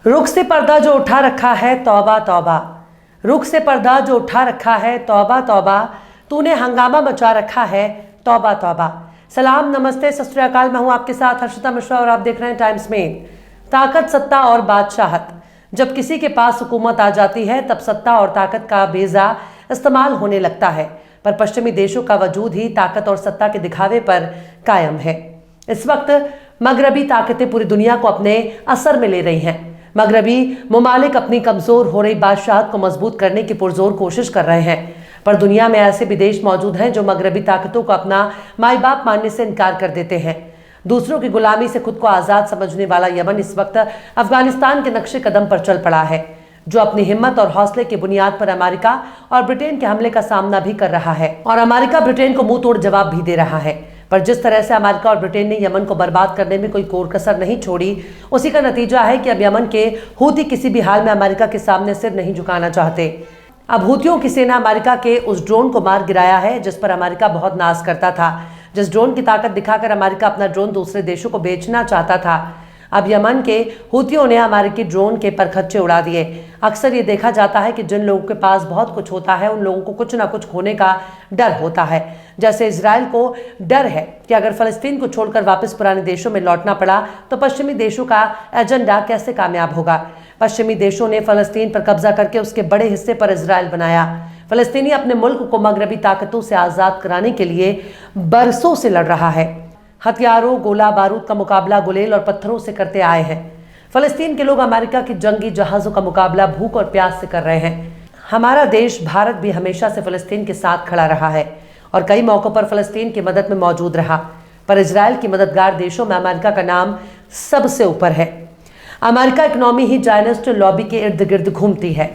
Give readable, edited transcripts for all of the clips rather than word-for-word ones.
रुख से पर्दा जो उठा रखा है तौबा तौबा, रुख से पर्दा जो उठा रखा है तौबा तौबा, तूने हंगामा मचा रखा है तौबा तौबा। सलाम, नमस्ते, सत श्री अकाल। मैं हूं आपके साथ हर्षिता मिश्रा और आप देख रहे हैं टाइम्स में। ताकत, सत्ता और बादशाहत। जब किसी के पास हुकूमत आ जाती है तब सत्ता और ताकत का बेजा इस्तेमाल होने लगता है, पर पश्चिमी देशों का वजूद ही ताकत और सत्ता के दिखावे पर कायम है। इस वक्त मगरबी ताकतें पूरी दुनिया को अपने असर में ले रही हैं। मगरबी मुमालिक अपनी कमजोर हो रही बादशाहत को मजबूत करने की पुरजोर कोशिश कर रहे हैं, पर दुनिया में ऐसे भी देश मौजूद हैं जो मगरबी ताकतों को अपना माई बाप मानने से इनकार कर देते हैं। दूसरों की गुलामी से खुद को आजाद समझने वाला यमन इस वक्त अफगानिस्तान के नक्शे कदम पर चल पड़ा है, जो अपनी हिम्मत और हौसले की बुनियाद पर अमेरिका और ब्रिटेन के हमले का सामना भी कर रहा है और अमेरिका ब्रिटेन को मुंह तोड़ जवाब भी दे रहा है। पर जिस तरह से अमेरिका और ब्रिटेन ने यमन को बर्बाद करने में कोई कोर कसर नहीं छोड़ी, उसी का नतीजा है कि अब यमन के हूती किसी भी हाल में अमेरिका के सामने सिर नहीं झुकाना चाहते। अब हूतियों की सेना अमेरिका के उस ड्रोन को मार गिराया है जिस पर अमेरिका बहुत नाज करता था, जिस ड्रोन की ताकत दिखाकर अमेरिका अपना ड्रोन दूसरे देशों को बेचना चाहता था। अब यमन के हूतियों ने अमेरिकी ड्रोन के परखच्चे उड़ा दिए। अक्सर ये देखा जाता है कि जिन लोगों के पास बहुत कुछ होता है उन लोगों को कुछ ना कुछ खोने का डर होता है। जैसे इजराइल को डर है कि अगर फलस्तीन को छोड़कर वापस पुराने देशों में लौटना पड़ा तो पश्चिमी देशों का एजेंडा कैसे कामयाब होगा। पश्चिमी देशों ने फलस्तीन पर कब्जा करके उसके बड़े हिस्से पर इजराइल बनाया। फलस्तीनी अपने मुल्क को मगरबी ताकतों से आजाद कराने के लिए बरसों से लड़ रहा है। हथियारों, गोला बारूद का मुकाबला गुलेल और पत्थरों से करते आए हैं। फलस्तीन के लोग अमेरिका की जंगी जहाजों का मुकाबला भूख और प्यास से कर रहे हैं। हमारा देश भारत भी हमेशा से फलस्तीन के साथ खड़ा रहा है और कई मौकों पर फलस्तीन की मदद में मौजूद रहा, पर इजराइल की मददगार देशों में अमेरिका का नाम सबसे ऊपर है। अमेरिका इकोनॉमी ही जायनिस्ट लॉबी के इर्द गिर्द घूमती है।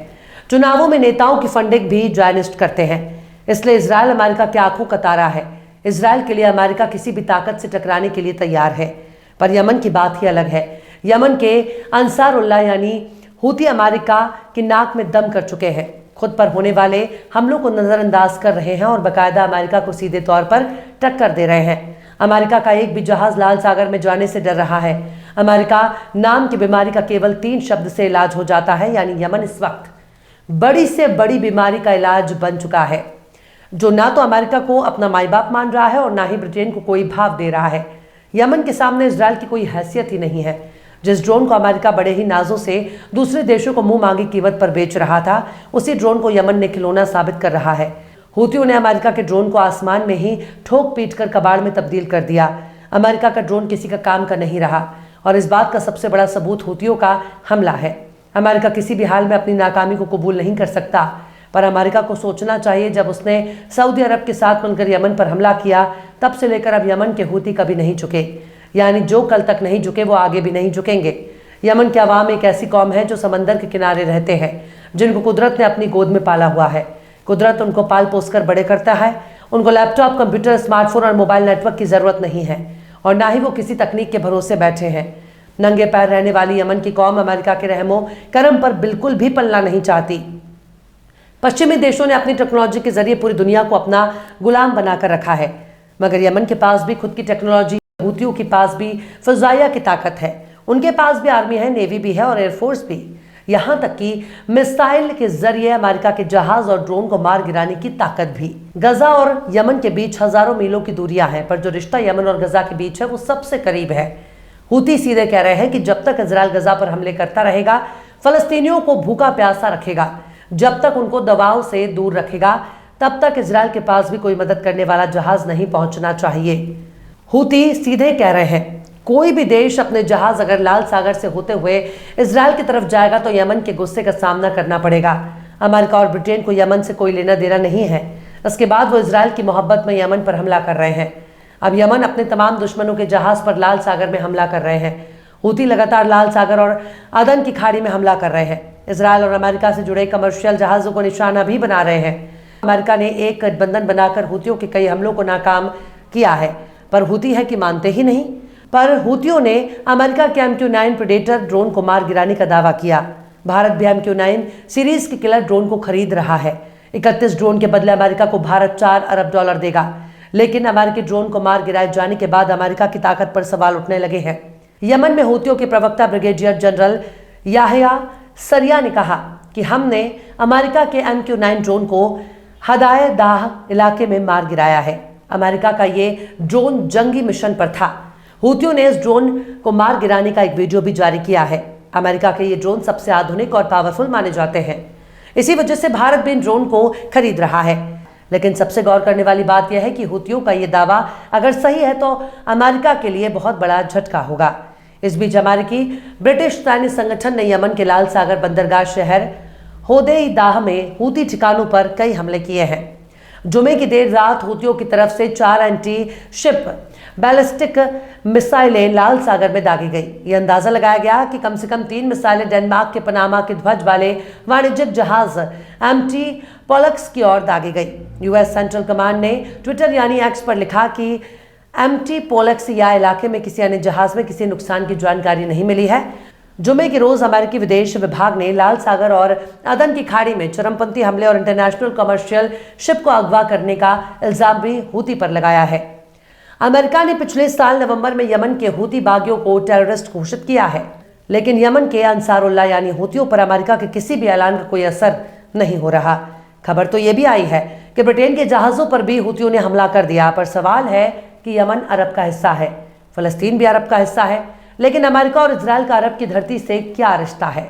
चुनावों में नेताओं की फंडिंग भी जायनिस्ट करते हैं, इसलिए इजराइल अमेरिका की आंखों का तारा है। इजराइल के लिए अमेरिका किसी भी ताकत से टकराने के लिए तैयार है। पर यमन की बात ही अलग है। यमन के अंसारुल्लाह यानी हूती अमेरिका की नाक में दम कर चुके हैं, खुद पर होने वाले हमलों को नजरअंदाज कर रहे हैं और बाकायदा अमेरिका को सीधे तौर पर टक्कर दे रहे हैं। अमेरिका का एक भी जहाज लाल सागर में जाने से डर रहा है। अमेरिका नाम की बीमारी का केवल 3 शब्द से इलाज हो जाता है, यानी यमन इस वक्त बड़ी से बड़ी बीमारी का इलाज बन चुका है, जो ना तो अमेरिका को अपना माई बाप मान रहा है और ना ही ब्रिटेन को कोई भाव दे रहा है। यमन के सामने इजराइल की कोई हैसियत ही नहीं है। जिस ड्रोन को अमेरिका बड़े ही नाजों से दूसरे देशों को मुंह मांगी कीमत पर बेच रहा था, उसी ड्रोन को यमन ने खिलौना साबित कर रहा है। हूतियों ने अमेरिका के ड्रोन को आसमान में ही ठोक पीट कर कबाड़ में तब्दील कर दिया। अमेरिका का ड्रोन किसी का काम का नहीं रहा और इस बात का सबसे बड़ा सबूत हूतियों का हमला है। अमेरिका किसी भी हाल में अपनी नाकामी को कबूल नहीं कर सकता, पर अमेरिका को सोचना चाहिए, जब उसने सऊदी अरब के साथ मिलकर यमन पर हमला किया तब से लेकर अब यमन के हूती कभी नहीं झुके, यानी जो कल तक नहीं झुके वो आगे भी नहीं झुकेंगे। यमन के अवाम एक ऐसी कौम है जो समंदर के किनारे रहते हैं, जिनको कुदरत ने अपनी गोद में पाला हुआ है। कुदरत उनको पाल पोस कर बड़े करता है। उनको लैपटॉप, कंप्यूटर, स्मार्टफोन और मोबाइल नेटवर्क की जरूरत नहीं है और ना ही वो किसी तकनीक के भरोसे बैठे हैं। नंगे पैर रहने वाली यमन की कौम अमेरिका के रहमो करम पर बिल्कुल भी पलना नहीं चाहती। पश्चिमी देशों ने अपनी टेक्नोलॉजी के जरिए पूरी दुनिया को अपना गुलाम बनाकर रखा है, मगर यमन के पास भी खुद की टेक्नोलॉजी, हूतियों के पास भी फिजाइया की ताकत है, उनके पास भी आर्मी है, नेवी भी है और एयरफोर्स भी, यहाँ तक कि मिसाइल के जरिए अमेरिका के जहाज और ड्रोन को मार गिराने की ताकत भी। गजा और यमन के बीच हजारों मीलों की दूरियां हैं, पर जो रिश्ता यमन और गजा के बीच है वो सबसे करीब है। हूती सीधे कह रहे हैं कि जब तक इजराइल गजा पर हमले करता रहेगा, फलस्तीनियों को भूखा प्यासा रखेगा, जब तक उनको दबाव से दूर रखेगा, तब तक इजराइल के पास भी कोई मदद करने वाला जहाज नहीं पहुंचना चाहिए। हूती सीधे कह रहे हैं, कोई भी देश अपने जहाज अगर लाल सागर से होते हुए इजराइल की तरफ जाएगा तो यमन के गुस्से का सामना करना पड़ेगा। अमेरिका और ब्रिटेन को यमन से कोई लेना देना नहीं है। इसके बाद वो इजराइल की मोहब्बत में यमन पर हमला कर रहे हैं। अब यमन अपने तमाम दुश्मनों के जहाज पर लाल सागर में हमला कर रहे हैं। हूती लगातार लाल सागर और अदन की खाड़ी में हमला कर रहे हैं। इजराइल और अमेरिका से जुड़े कमर्शियल जहाजों को निशाना भी बना रहे हैं। अमेरिका ने एक गठबंधन बनाकर हूतियों के कई हमलों को नाकाम किया है, पर हूती है कि मानते ही नहीं। पर हूतियों ने अमेरिका के MQ-9 प्रेडेटर ड्रोन को मार गिराने का दावा किया। भारत भी MQ-9 सीरीज के किलर ड्रोन को खरीद रहा है। 31 ड्रोन के बदले अमेरिका को भारत $4 अरब देगा, लेकिन अमेरिकी ड्रोन को मार गिराए जाने के बाद अमेरिका की ताकत पर सवाल उठने लगे हैं। यमन में हूतियों के प्रवक्ता ब्रिगेडियर जनरल याहिया सरिया ने कहा कि हमने अमेरिका के MQ-9 ड्रोन को हदाए दाह इलाके में मार गिराया है। अमेरिका का ये ड्रोन जंगी मिशन पर था। हूतियों ने इस ड्रोन को मार गिराने का एक वीडियो भी जारी किया है। अमेरिका के ये ड्रोन सबसे आधुनिक और पावरफुल माने जाते हैं। इसी वजह से भारत भी इन ड्रोन को खरीद रहा है। लेकिन सबसे गौर करने वाली बात यह है कि हूतियों का ये दावा अगर सही है तो अमेरिका के लिए बहुत बड़ा झटका होगा। इस बीच अमेरिकी ब्रिटिश सैन्य संगठन ने यमन के लाल सागर बंदरगाह शहर होदेईदाह में हूती ठिकानों पर कई हमले किए हैं। जुमे की देर रात हूतियों की तरफ से 4 एंटी शिप बैलिस्टिक मिसाइलें लाल सागर में दागी गई। यह अंदाजा लगाया गया कि कम से कम 3 मिसाइलें डेनमार्क के पनामा के ध्वज वाले वाणिज्यिक जहाज MT पोलक्स की ओर दागी गई। US सेंट्रल कमांड ने ट्विटर यानी एक्स पर लिखा कि MT पोलक्स या इलाके में किसी अन्य जहाज में किसी नुकसान की जानकारी नहीं मिली है। जुमे के रोज अमेरिकी विदेश विभाग ने लाल सागर और अदन की खाड़ी में चरमपंथी हमले और इंटरनेशनल कमर्शियल शिप को अगवा करने का इल्जाम भी हूती पर लगाया है। अमेरिका ने पिछले साल नवंबर में यमन के हूती बागियों को टेररिस्ट घोषित किया है, लेकिन यमन के अंसारुल्लाह यानी हूतियों पर अमेरिका के किसी भी ऐलान का कोई असर नहीं हो रहा। खबर तो यह भी आई है कि ब्रिटेन के जहाजों पर भी हूतियों ने हमला कर दिया, पर सवाल है कि यमन अरब का हिस्सा है, फलस्तीन भी अरब का हिस्सा है, लेकिन अमेरिका और इजराइल का अरब की धरती से क्या रिश्ता है?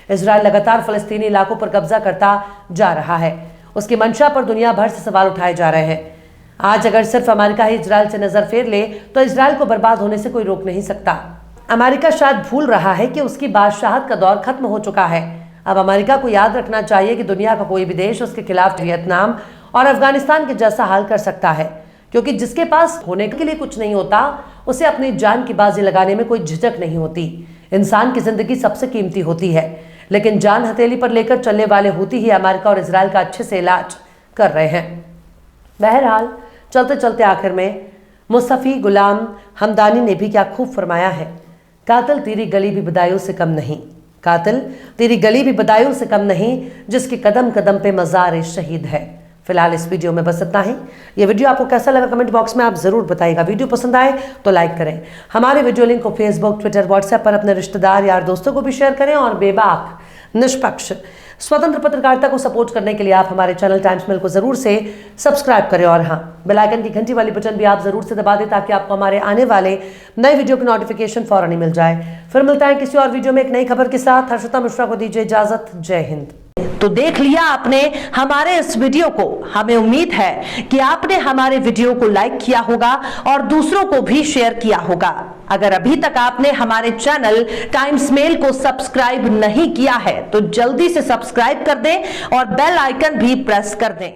इजराइल लगातार फलस्तीनी इलाकों पर कब्जा करता जा रहा है। उसकी मंशा पर दुनिया भर से सवाल उठाए जा रहे हैं। आज अगर सिर्फ अमेरिका ही इजराइल से नजर फेर ले तो इजराइल को बर्बाद होने से कोई रोक नहीं सकता। अमेरिका शायद भूल रहा है कि उसकी बादशाहत का दौर खत्म हो चुका है। अब अमेरिका को याद रखना चाहिए कि दुनिया का कोई भी देश उसके खिलाफ वियतनाम और अफगानिस्तान के जैसा हाल कर सकता है, क्योंकि जिसके पास होने के लिए कुछ नहीं होता उसे अपनी जान की बाजी लगाने में कोई झिझक नहीं होती। इंसान की जिंदगी सबसे कीमती होती है, लेकिन जान हथेली पर लेकर चलने वाले हूती ही अमेरिका और इजराइल का अच्छे से इलाज कर रहे हैं। बहरहाल चलते चलते आखिर में मुस्तफी गुलाम हमदानी ने भी क्या खूब फरमाया है, कातिल तेरी गली भी बदायूं से कम नहीं, कातिल तेरी गली भी बदायूं से कम नहीं, जिसके कदम कदम पे मज़ार शहीद है। फिलहाल इस वीडियो में बस इतना ही। ये वीडियो आपको कैसा लगा कमेंट बॉक्स में आप जरूर बताइएगा। वीडियो पसंद आए तो लाइक करें। हमारे वीडियो लिंक को फेसबुक, ट्विटर, व्हाट्सएप पर अपने रिश्तेदार यार दोस्तों को भी शेयर करें और बेबाक, निष्पक्ष, स्वतंत्र पत्रकारिता को सपोर्ट करने के लिए आप हमारे चैनल टाइम्स मिल को जरूर से सब्सक्राइब करें और हाँ, बेल आइकन की घंटी वाली बटन भी आप जरूर से दबा दें ताकि आपको हमारे आने वाले नए वीडियो की नोटिफिकेशन फौरन ही मिल जाए। फिर मिलता है किसी और वीडियो में एक नई खबर के साथ। हर्षिता मिश्रा को दीजिए इजाजत। जय हिंद। तो देख लिया आपने हमारे इस वीडियो को। हमें उम्मीद है कि आपने हमारे वीडियो को लाइक किया होगा और दूसरों को भी शेयर किया होगा। अगर अभी तक आपने हमारे चैनल टाइम्स मेल को सब्सक्राइब नहीं किया है तो जल्दी से सब्सक्राइब कर दें और बेल आइकन भी प्रेस कर दें।